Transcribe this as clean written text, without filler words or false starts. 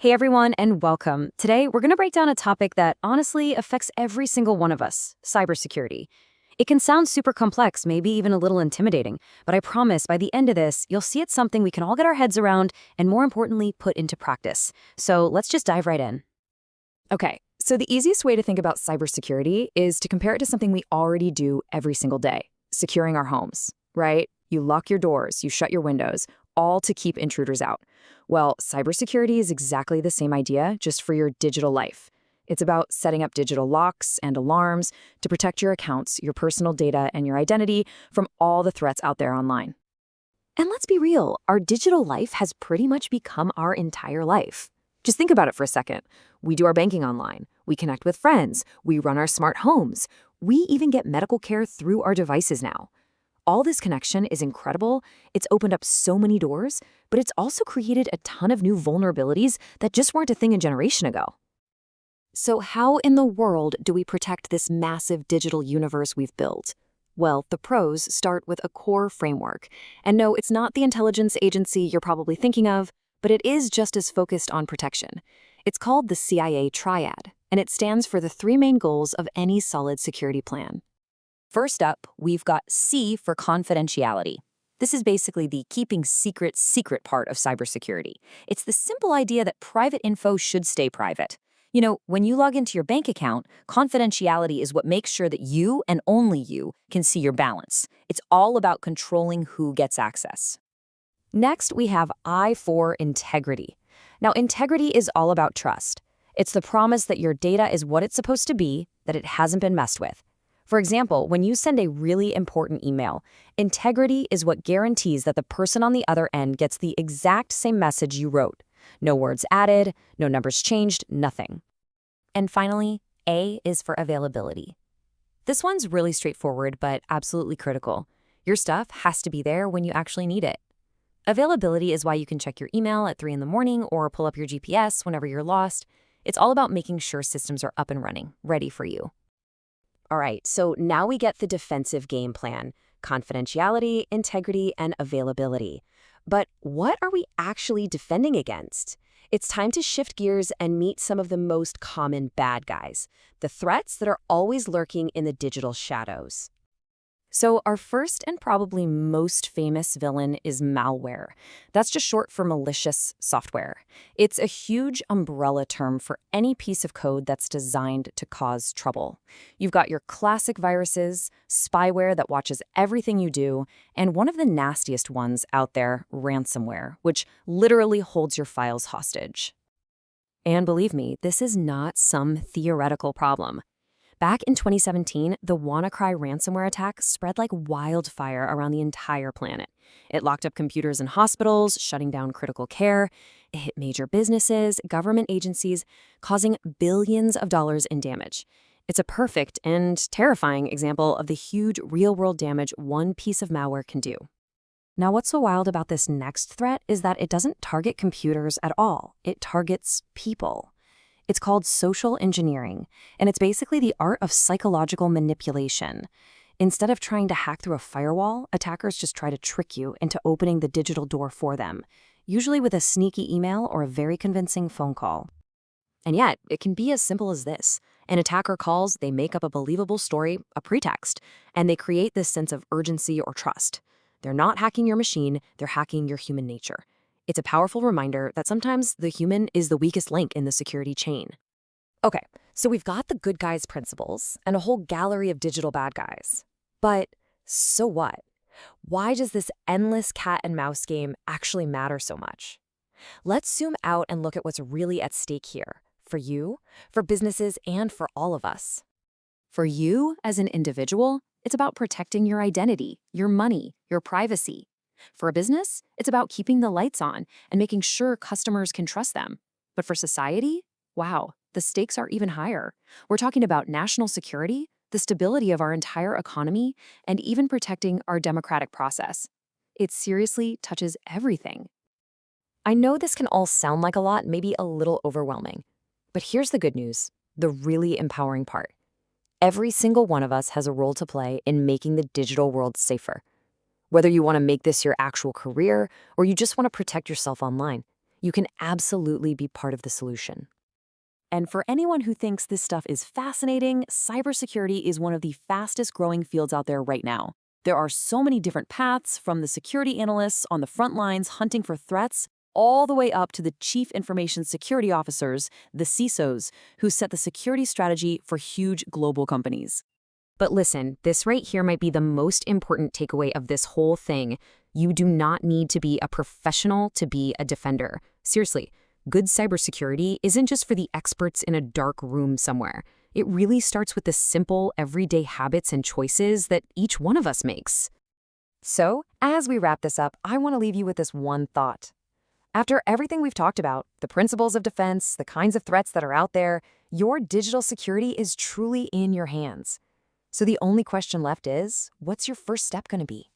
Hey everyone, and welcome. Today, we're going to break down a topic that honestly affects every single one of us: cybersecurity. It can sound super complex, maybe even a little intimidating, but I promise by the end of this, you'll see it's something we can all get our heads around and, more importantly, put into practice. So let's just dive right in. Okay, so the easiest way to think about cybersecurity is to compare it to something we already do every single day: securing our homes, right? You lock your doors, you shut your windows, all to keep intruders out. Well, cybersecurity is exactly the same idea, just for your digital life. It's about setting up digital locks and alarms to protect your accounts, your personal data, and your identity from all the threats out there online. And let's be real, our digital life has pretty much become our entire life. Just think about it for a second. We do our banking online. We connect with friends. We run our smart homes. We even get medical care through our devices now. All this connection is incredible. It's opened up so many doors, but it's also created a ton of new vulnerabilities that just weren't a thing a generation ago. So how in the world do we protect this massive digital universe we've built? Well, the pros start with a core framework. And no, it's not the intelligence agency you're probably thinking of, but it is just as focused on protection. It's called the CIA Triad, and it stands for the three main goals of any solid security plan. First up, we've got C for confidentiality. This is basically the keeping secret part of cybersecurity. It's the simple idea that private info should stay private. You know, when you log into your bank account, confidentiality is what makes sure that you and only you can see your balance. It's all about controlling who gets access. Next, we have I for integrity. Now, integrity is all about trust. It's the promise that your data is what it's supposed to be, that it hasn't been messed with. For example, when you send a really important email, integrity is what guarantees that the person on the other end gets the exact same message you wrote. No words added, no numbers changed, nothing. And finally, A is for availability. This one's really straightforward, but absolutely critical. Your stuff has to be there when you actually need it. Availability is why you can check your email at 3 in the morning or pull up your GPS whenever you're lost. It's all about making sure systems are up and running, ready for you. All right, so now we get the defensive game plan: confidentiality, integrity, and availability. But what are we actually defending against? It's time to shift gears and meet some of the most common bad guys, the threats that are always lurking in the digital shadows. So our first and probably most famous villain is malware. That's just short for malicious software. It's a huge umbrella term for any piece of code that's designed to cause trouble. You've got your classic viruses, spyware that watches everything you do, and one of the nastiest ones out there, ransomware, which literally holds your files hostage. And believe me, this is not some theoretical problem. Back in 2017, the WannaCry ransomware attack spread like wildfire around the entire planet. It locked up computers in hospitals, shutting down critical care. It hit major businesses, government agencies, causing billions of dollars in damage. It's a perfect and terrifying example of the huge real-world damage one piece of malware can do. Now, what's so wild about this next threat is that it doesn't target computers at all. It targets people. It's called social engineering, and it's basically the art of psychological manipulation. Instead of trying to hack through a firewall, attackers just try to trick you into opening the digital door for them, usually with a sneaky email or a very convincing phone call. And yet, it can be as simple as this. An attacker calls, they make up a believable story, a pretext, and they create this sense of urgency or trust. They're not hacking your machine, they're hacking your human nature. It's a powerful reminder that sometimes the human is the weakest link in the security chain. Okay, so we've got the good guys principles and a whole gallery of digital bad guys. But so what? Why does this endless cat and mouse game actually matter so much? Let's zoom out and look at what's really at stake here, for you, for businesses, and for all of us. For you as an individual, it's about protecting your identity, your money, your privacy. For a business, it's about keeping the lights on and making sure customers can trust them. But for society, wow, the stakes are even higher. We're talking about national security, the stability of our entire economy, and even protecting our democratic process. It seriously touches everything. I know this can all sound like a lot, maybe a little overwhelming. But here's the good news, the really empowering part. Every single one of us has a role to play in making the digital world safer. Whether you want to make this your actual career or you just want to protect yourself online, you can absolutely be part of the solution. And for anyone who thinks this stuff is fascinating, cybersecurity is one of the fastest growing fields out there right now. There are so many different paths, from the security analysts on the front lines hunting for threats, all the way up to the chief information security officers, the CISOs, who set the security strategy for huge global companies. But listen, this right here might be the most important takeaway of this whole thing. You do not need to be a professional to be a defender. Seriously, good cybersecurity isn't just for the experts in a dark room somewhere. It really starts with the simple, everyday habits and choices that each one of us makes. So, as we wrap this up, I want to leave you with this one thought. After everything we've talked about, the principles of defense, the kinds of threats that are out there, your digital security is truly in your hands. So the only question left is, what's your first step going to be?